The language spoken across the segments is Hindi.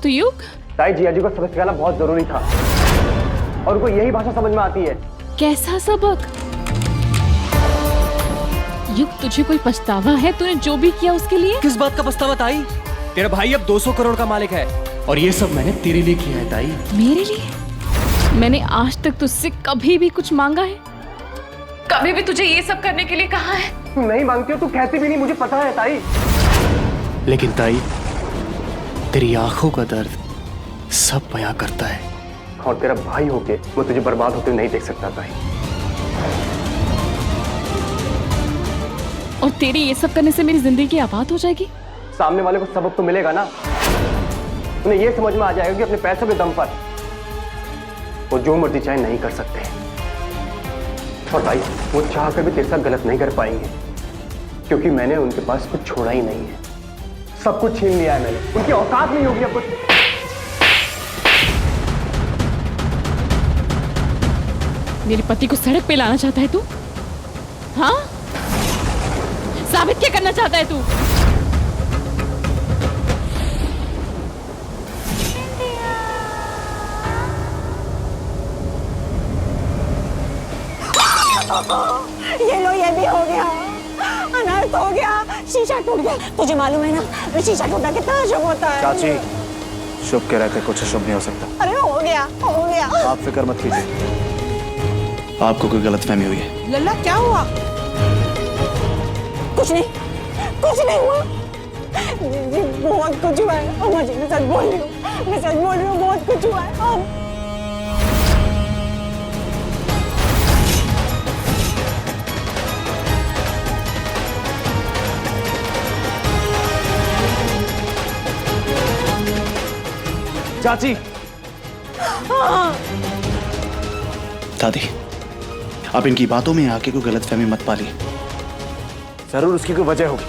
तो युग, ताई जिया जी को सबक सिखाना बहुत जरूरी था और उनको यही भाषा समझ में आती है। कैसा सबक? युग, तुझे कोई पछतावा है तूने जो भी किया उसके लिए? किस बात का पछतावा ताई? तेरा भाई अब 200 करोड़ का मालिक है और ये सब मैंने तेरे लिए किया है ताई। मेरे लिए? मैंने आज तक तुझसे कभी भी कुछ मांगा है? कभी भी तुझे ये सब करने के लिए कहा है? तू नहीं मांगती हो, तू कहती भी नहीं, मुझे पता है ताई। लेकिन ताई, तेरी आंखों का दर्द सब बयां करता है। और तेरा भाई होके मैं तुझे बर्बाद होते नहीं देख सकता ताई। और तेरे ये सब करने से मेरी जिंदगी आबाद हो जाएगी? सामने वाले को सबक तो मिलेगा ना, उन्हें ये समझ में आ जाएगा कि अपने पैसों के दम पर वो जो मर्जी चाहे नहीं कर सकते। और भाई वो चाह कर भी तेरे साथ गलत नहीं कर पाएंगे, क्योंकि मैंने उनके पास कुछ छोड़ा ही नहीं है। सब कुछ छीन लिया है मैंने, उनकी औकात नहीं होगी अब कुछ। मेरे पति को सड़क पे लाना चाहता है तू? हाँ, साबित क्या करना चाहता है तू? ये लो, ये भी हो गया, अनर्थ हो गया, शीशा टूट गया। तुझे मालूम है ना शीशा टूटा कितना अशुभ होता है। चाची, शुभ के रहते कुछ अशुभ नहीं हो सकता। अरे हो गया, हो गया। आप फिक्र मत कीजिए, आपको कोई गलतफहमी हुई है। लल्ला क्या हुआ? कुछ नहीं, कुछ नहीं हुआ जी, बहुत कुछ हुआ है। अम्मा जी, मैं सच बोल रही हूँ, मैं सच बोल रही हूँ, बहुत कुछ हुआ है। चाची, दादी, अब इनकी बातों में आके कोई गलतफहमी मत पाली, जरूर उसकी कोई वजह होगी।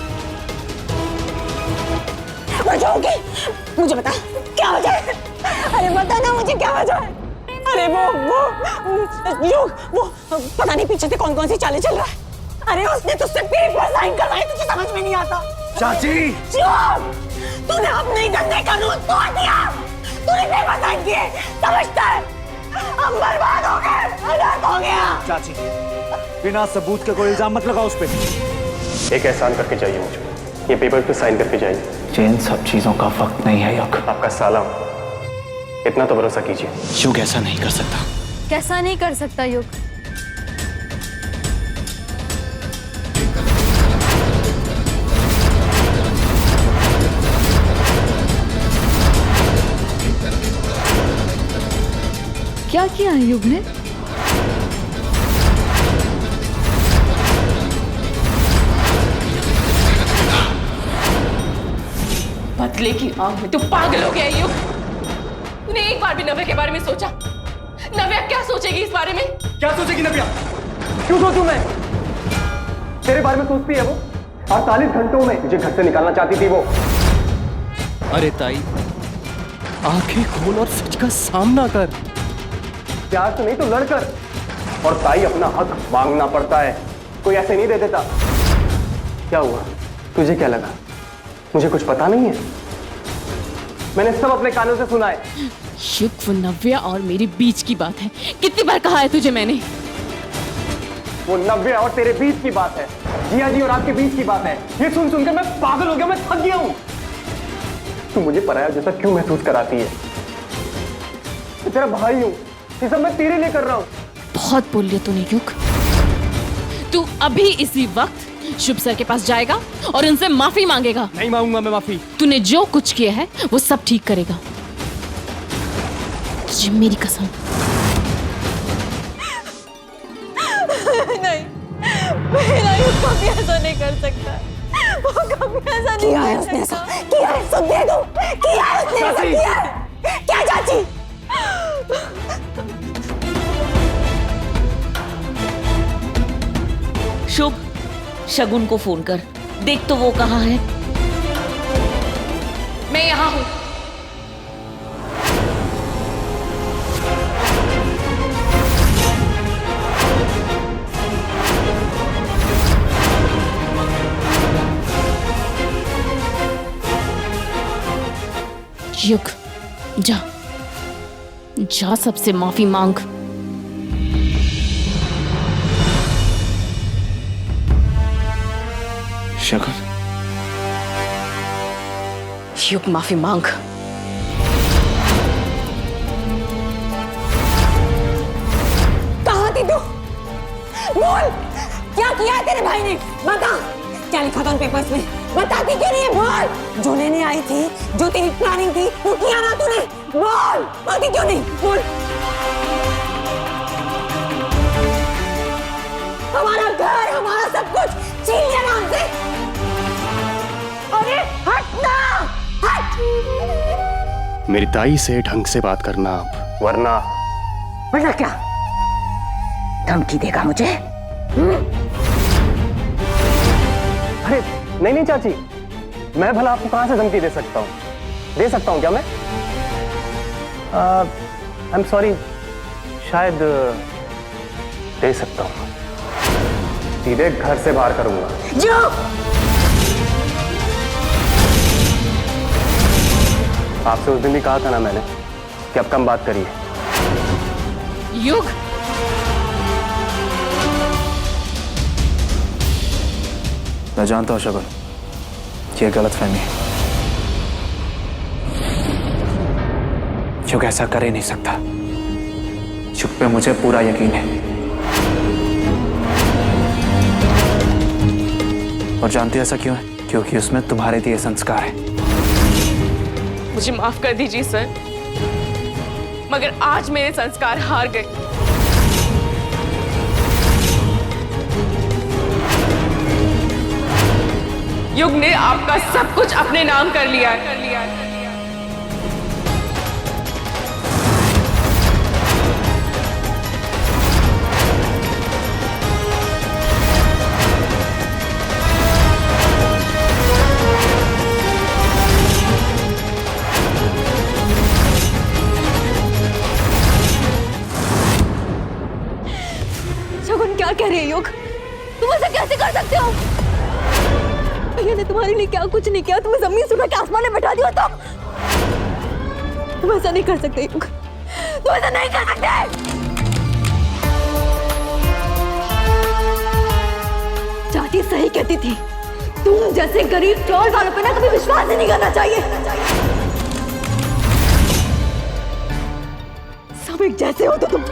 वजह होगी? मुझे बता, क्या वजह है? अरे बता ना मुझे, क्या वजह है? अरे वो पता नहीं पीछे से कौन कौन सी चालें चल रहा है। अरे उसने तुझसे पेपर साइन करवाए, तुझे समझ में नहीं आता। चाची, चुप! तूने अपने ही धंधे का रूल तोड़ दिया, तूने पेपर साइन किए, समझता है? हम बर्बाद हो गए, अनर्थ हो गया। चाची, बिना सबूत के कोई इल्जाम मत लगाओ उस पे। एक एहसान करके जाइए मुझे, ये पेपर पे साइन करके जाइए। इन सब चीजों का वक्त नहीं है युग। आपका साला, इतना तो भरोसा कीजिए। युग ऐसा नहीं कर सकता। कैसा नहीं कर सकता युग? क्या किया है युग ने? बदले की आग में तू पागल हो गया है युग। तूने एक बार भी नव्या के बारे में सोचा? नव्या क्या सोचेगी इस बारे में? क्या सोचेगी नव्या? क्यों सोचूं मैं? तेरे बारे में सोचती है वो। 48 घंटों में मुझे घर से निकालना चाहती थी वो। अरे ताई, आंखें खोल और सच का सामना कर। प्यार से नहीं तो लड़कर। और ताई, अपना हक मांगना पड़ता है, कोई ऐसे नहीं दे देता। क्या हुआ, तुझे क्या लगा मुझे कुछ पता नहीं है? मैंने सब अपने कानों से सुना है। युग, वो नव्या और मेरे बीच की बात है। कितनी बार कहा है तुझे मैंने? वो नव्या और तेरे बीच की बात है, जिया जी और आपके बीच की बात है। ये सुन सुनकर मैं पागल हो गया, मैं थक गया हूं। तू मुझे पराया जैसा क्यों महसूस कराती है? मैं तेरा भाई हूं, ये सब मैं तेरे लिए कर रहा हूं। बहुत बोल लिया तूने युग। तू अभी इसी वक्त शुभ सर के पास जाएगा और उनसे माफी मांगेगा। नहीं मांगूंगा मैं माफी। तूने जो कुछ किया है वो सब ठीक करेगा, तुझे मेरी कसम। नहीं, नहीं, वो कभी ऐसा नहीं कर सकता। वो कभी ऐसा नहीं किया है कर उसने, ऐसा सकता। किया है, सुन दे दो, किया है उसने, ऐसा किया है। क्या चाची? शुभ, शगुन को फोन कर, देख तो वो कहाँ है। मैं यहाँ हूँ। युग, जा जा, सबसे माफी मांग। शगुन, युग माफी मांग। कहाँ थी तू? बोल, क्या किया है तेरे भाई ने? बता, क्या लिखा था उन पेपर्स में? बताती क्यों नहीं है? बोल। जो लेने आई थी, जो तेरी प्लानिंग थी, वो किया ना तूने? बोल, बोलती क्यों नहीं? बोल। हमारा घर, हमारा सब कुछ छीन लिया ना हमसे। अरे हट ना, हट। मेरी ताई से ढंग से बात करना आप, वरना वरना क्या? धमकी देगा मुझे? अरे नहीं नहीं चाची, मैं भला आपको कहां से धमकी दे सकता हूँ? दे सकता हूँ क्या मैं? आई एम सॉरी, शायद दे सकता हूँ। सीधे घर से बाहर करूंगा। जो आपसे उस दिन भी कहा था ना मैंने कि अब कम बात करिए। युग, मैं जानता हूं शगुन, ये गलतफहमी है। युग ऐसा कर ही नहीं सकता। युग पे मुझे पूरा यकीन है। और जानती ऐसा क्यों है? क्योंकि उसमें तुम्हारे दिए संस्कार है। मुझे माफ कर दीजिए सर, मगर आज मेरे संस्कार हार गए। युग ने आपका सब कुछ अपने नाम कर लिया है। शगुन क्या कह रहे हैं युग? तुम ऐसा कैसे कर सकते हो? भैया ने तुम्हारे लिए क्या कुछ नहीं किया, तुम्हें जमीन से उठा के आसमान में बैठा दिया। तो तुम ऐसा नहीं कर सकते युग, तुम ऐसा नहीं कर सकते। चाची सही कहती थी, तुम जैसे गरीब चोर वालों पे ना कभी विश्वास ही नहीं करना चाहिए। सब एक जैसे हो तो तुम।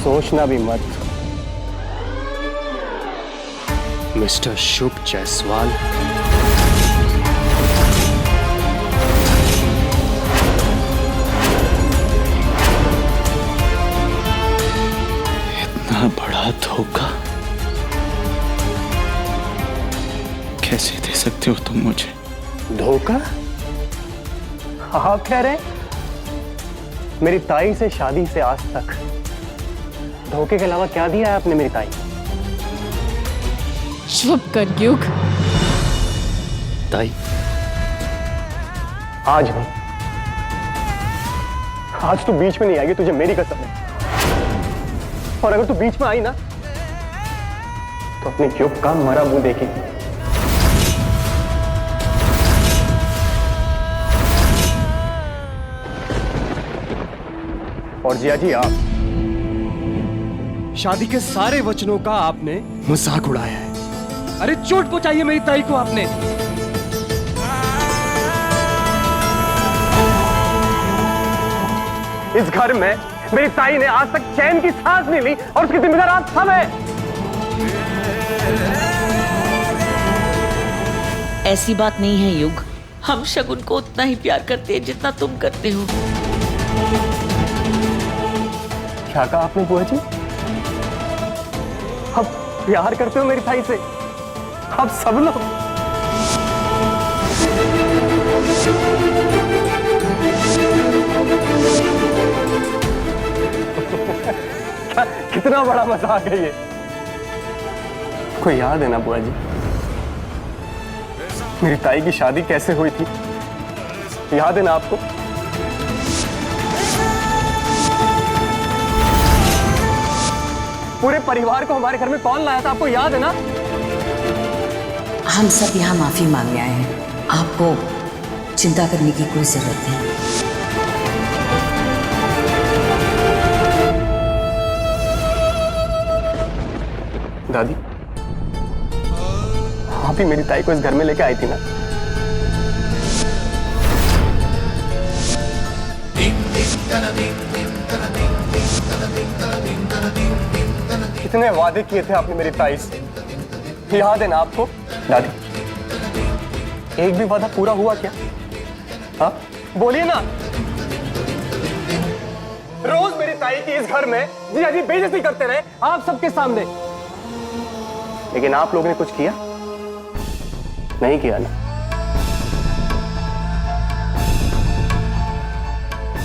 सोचना भी मत। मिस्टर शुभ जायसवाल, इतना बड़ा धोखा कैसे दे सकते हो तुम मुझे? धोखा? आप कह रहे हैं? मेरी ताई से शादी से आज तक धोखे के अलावा क्या दिया है आपने मेरी ताई? चुप कर युग। ताई आज नहीं, आज तू बीच में नहीं आएगी, तुझे मेरी कसम है। और अगर तू बीच में आई ना तो अपने युग का मरा मुंह देखेगी। और जिया जी, आप शादी के सारे वचनों का आपने मजाक उड़ाया है। अरे चोट पहुंचाई है मेरी ताई को आपने। इस घर में मेरी ताई ने आज तक चैन की सांस नहीं ली और उसकी जिम्मेदार आप सब है। ऐसी बात नहीं है युग, हम शगुन को उतना ही प्यार करते हैं जितना तुम करते हो। क्या कहा आपने बुआ जी? आप प्यार करते हो मेरी ताई से? आप सब लोग? क्या कितना बड़ा मजाक है ये। कोई याद है ना बुआ जी, मेरी ताई की शादी कैसे हुई थी? याद है ना आपको? पूरे परिवार को हमारे घर में कौन लाया था, आपको याद है ना? हम सब यहाँ माफी मांगने आए हैं, आपको चिंता करने की कोई जरूरत नहीं। दादी, आप ही मेरी ताई को इस घर में लेके आई थी ना? कितने वादे किए थे आपने मेरी ताई से, याद है ना आपको? दादी, एक भी वादा पूरा हुआ क्या? हाँ, बोलिए ना। रोज मेरी ताई की इस घर में जी अजी बेइज्जती करते रहे आप सबके सामने, लेकिन आप लोगों ने कुछ किया नहीं? किया ना?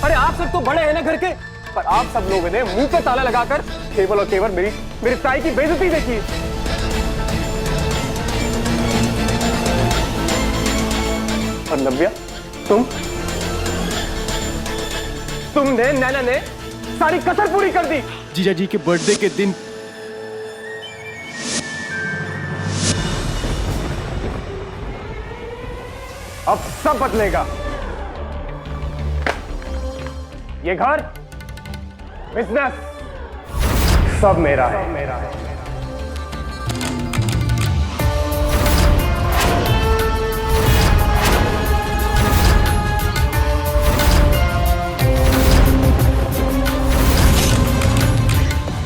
अरे आप सब तो बड़े हैं ना घर के, पर आप सब लोगों ने मुंह पे ताला लगाकर केवल और केवल मेरी ताई की बेइज्जती देखी। और नव्या, तुमने, नैना ने सारी कसर पूरी कर दी। जीजा जी के बर्थडे के दिन अब सब बदलेगा। ये घर, बिजनेस सब मेरा है।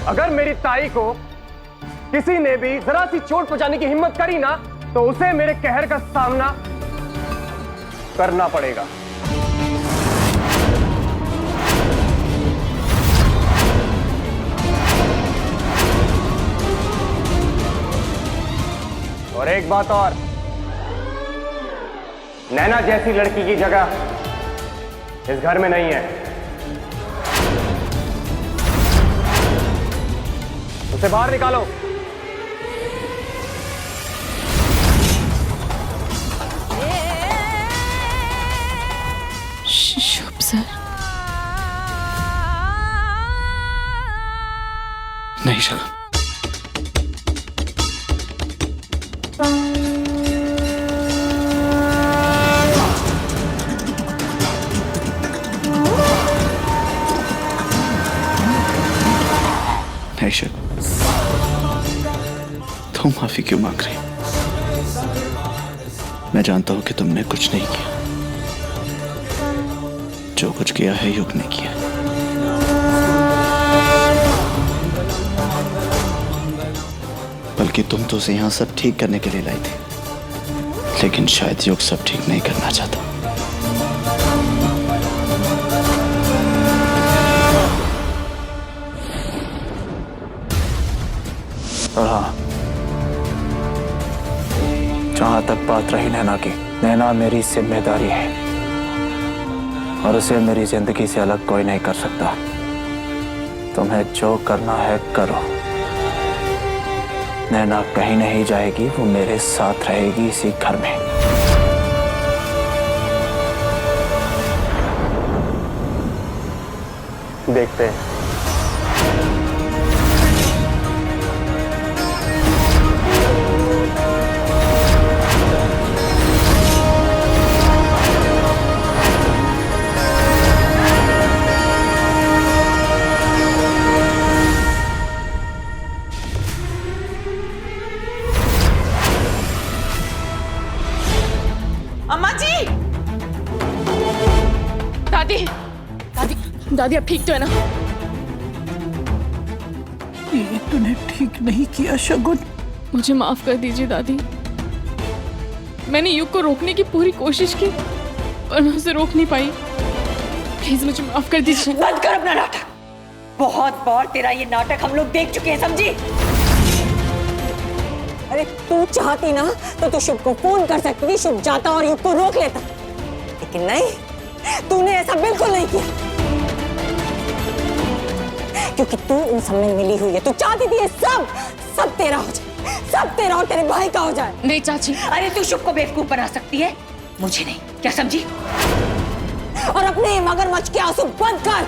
अगर मेरी ताई को किसी ने भी जरा सी चोट पहुंचाने की हिम्मत करी ना, तो उसे मेरे कहर का सामना करना पड़ेगा। और एक बात और, नैना जैसी लड़की की जगह इस घर में नहीं है। उसे बाहर निकालो। शुभ सर। नहीं शगुन, नहीं शगुन, तुम माफी क्यों मांग रही? मैं जानता हूं कि तुमने कुछ नहीं किया, जो कुछ किया है युग ने किया। बल्कि तुम तो उसे यहां सब ठीक करने के लिए लाई थी, लेकिन शायद युग सब ठीक नहीं करना चाहता। और हाँ, जहां तक बात रही नैना की, नैना मेरी जिम्मेदारी है और उसे मेरी जिंदगी से अलग कोई नहीं कर सकता। तुम्हें जो करना है करो। नैना कहीं नहीं जाएगी, वो मेरे साथ रहेगी इसी घर में। देखते हैं। दादी अब ठीक तो है ना? ये तूने ठीक नहीं किया शगुन। मुझे माफ कर दीजिए दादी। मैंने युग को रोकने की पूरी कोशिश की, पर मैं उसे रोक नहीं पाई। प्लीज मुझे माफ कर दीजिए। बंद कर अपना नाटक। बहुत बार तेरा ये नाटक हम लोग देख चुके हैं, समझी? अरे तू चाहती ना तो तू शुभ को फोन कर सकती थी, शुभ जाता और युग को रोक लेता, लेकिन नहीं, तूने ऐसा बिल्कुल नहीं किया। क्योंकि तू इन सब में मिली हुई है। तू चाहती थी ये सब तेरा हो जाए, सब तेरा और तेरे भाई का हो जाए। नहीं चाची, अरे तू शुभ को बेवकूफ बना सकती है, मुझे नहीं, क्या समझी? और अपने मगरमच्छ के आंसू बंद कर।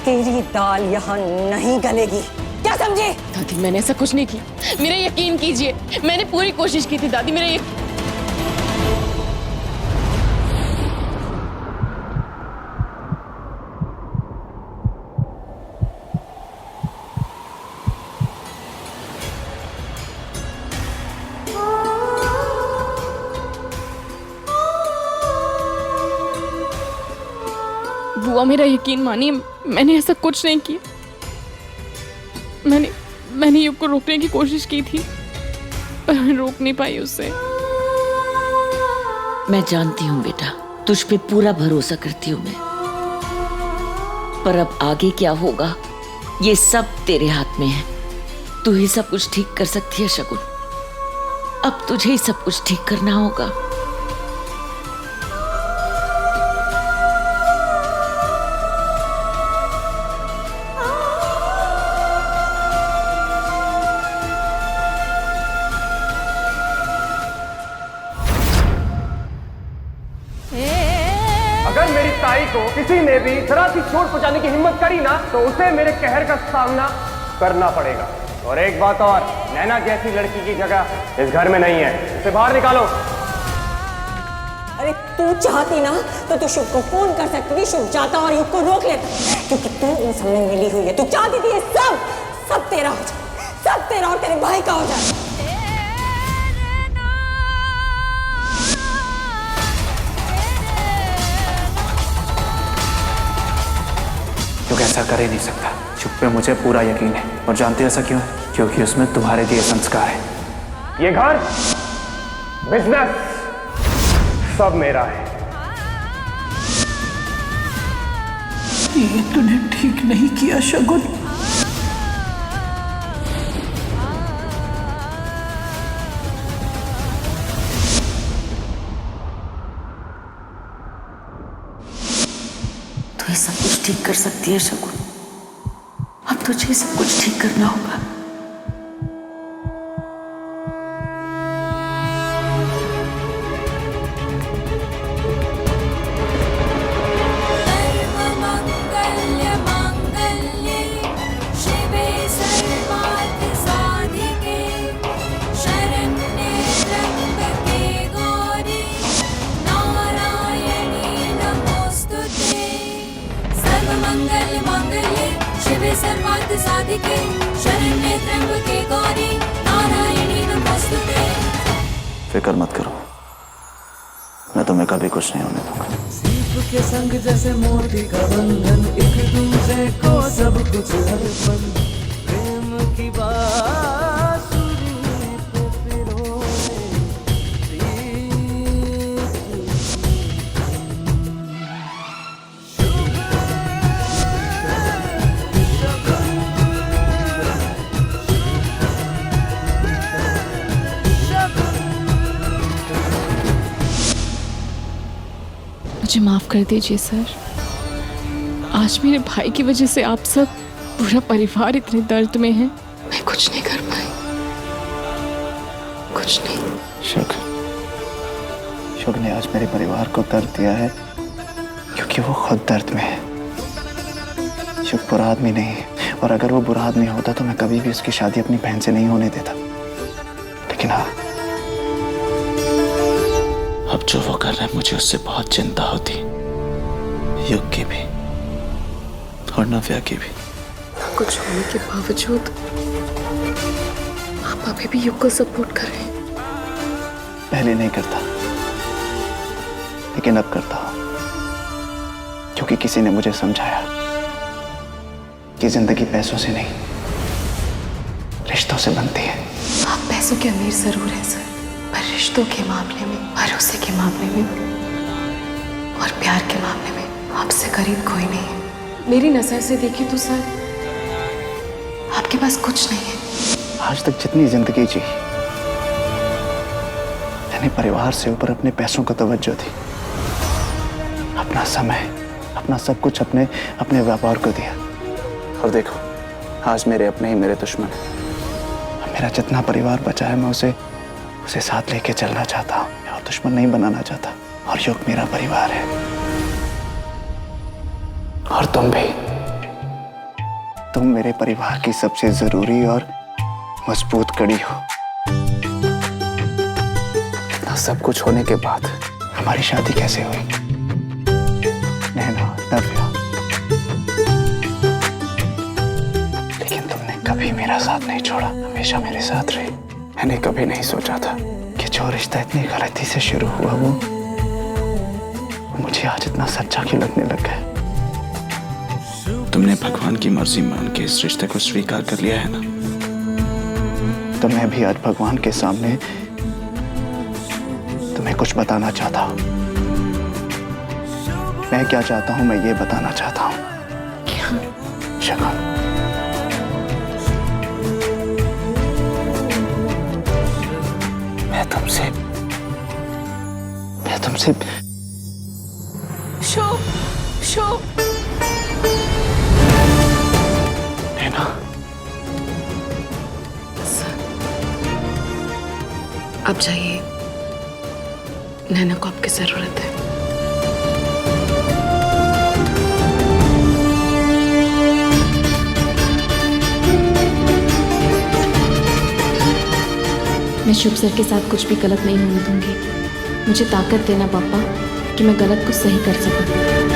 तेरी दाल यहाँ नहीं गलेगी, क्या समझे? दादी मैंने ऐसा कुछ नहीं किया, मेरा यकीन कीजिए, मैंने पूरी कोशिश की थी दादी, मेरा बुआ मेरा यकीन मानिए, मैंने ऐसा कुछ नहीं किया। मैंने युग को रोकने की कोशिश की थी पर मैं रोक नहीं पाई उससे। मैं जानती हूँ बेटा, तुझ पे पूरा भरोसा करती हूँ मैं, पर अब आगे क्या होगा ये सब तेरे हाथ में है। तू ही सब कुछ ठीक कर सकती है शगुन, अब तुझे ही सब कुछ ठीक करना होगा। अगर मेरी ताई को किसी ने भी जरा सी चोट पहुंचाने की हिम्मत करी ना तो उसे मेरे कहर का सामना करना पड़ेगा। और एक बात और, नैना जैसी लड़की की जगह इस घर में नहीं है, इसे बाहर निकालो। अरे तू चाहती ना तो तू शुभ को फोन कर सकती थी, शुभ जाता और युग को रोक लेता, क्योंकि तू इन सब में मिली हुई है। तू चाहती थी ये सब तेरा हो जाए, सब तेरा और तेरे भाई का हो जाए। युग ऐसा कर ही नहीं सकता। शुभ पे मुझे पूरा यकीन है, और जानते ऐसा क्यों है? क्योंकि उसमें तुम्हारे दिए संस्कार है। ये घर, बिजनेस सब मेरा है। ये तूने ठीक नहीं किया शगुन। तू ये सब कुछ ठीक कर सकती है शगुन, अब तुझे सब कुछ ठीक करना होगा। सर्वार्थ साधिके शरण्ये त्र्यंबके गौरी नारायणी नमोस्तुते। फिक्र मत करो, मैं तुम्हें कभी कुछ नहीं होने दूंगा। सीप के संग जैसे मोती का बंधन, एक दूसरे को सब कुछ अर्पण, प्रेम की बांसुरी पे पिरोए मुझे माफ कर दीजिए सर, आज मेरे भाई की वजह से आप सब, पूरा परिवार इतने दर्द में है। मैं कुछ नहीं कर पाई, कुछ नहीं। शुभ ने आज मेरे परिवार को दर्द दिया है क्योंकि वो खुद दर्द में है। शुभ बुरा आदमी नहीं है, और अगर वो बुरा आदमी होता तो मैं कभी भी उसकी शादी अपनी बहन से नहीं होने देता। लेकिन हाँ, अब जो वो कर रहा है मुझे उससे बहुत चिंता होती, युग की भी और नव्या की भी। कुछ होने के बावजूद आप अभी भी युग को सपोर्ट कर रहे हैं। पहले नहीं करता, लेकिन अब करता हूं, क्योंकि किसी ने मुझे समझाया कि जिंदगी पैसों से नहीं, रिश्तों से बनती है। आप पैसों के अमीर जरूर हैं सर, पर रिश्तों के मामले में, भरोसे के मामले में और प्यार के मामले में आपसे करीब कोई नहीं है। मेरी नजर से देखी तो सर, आपके पास कुछ नहीं है। आज तक जितनी जिंदगी जी, मैंने परिवार से ऊपर अपने पैसों को तवज्जो दी, अपना समय, अपना सब कुछ अपने व्यापार को दिया। और देखो, आज मेरे अपने ही मेरे दुश्मन हैं। मेरा जितना परिवार बचा है मैं उसे साथ लेके चलना चाहता हूँ और दुश्मन नहीं बनाना चाहता। और युग मेरा परिवार है और तुम भी। तुम मेरे परिवार की सबसे जरूरी और मजबूत कड़ी हो। इतना सब कुछ होने के बाद हमारी शादी कैसे हुई? नैना, नव्या, लेकिन तुमने कभी मेरा साथ नहीं छोड़ा, हमेशा मेरे साथ रही। मैंने कभी नहीं सोचा था कि जो रिश्ता इतनी गलती से शुरू हुआ वो मुझे आज इतना सच्चा क्यों लगने लग गया। तुमने भगवान की मर्जी मान के इस रिश्ते को स्वीकार कर लिया है ना? तो मैं भी आज भगवान के सामने तुम्हें कुछ बताना चाहता हूँ। मैं क्या चाहता हूँ मैं ये बताना चाहता हूँ। क्या? शगुन, मैं तुमसे शो शो नैना, अब जाइए, नैना को आपकी जरूरत है। मैं शुभ सर के साथ कुछ भी गलत नहीं होने दूंगी। मुझे ताकत देना पापा कि मैं गलत को सही कर सकूं।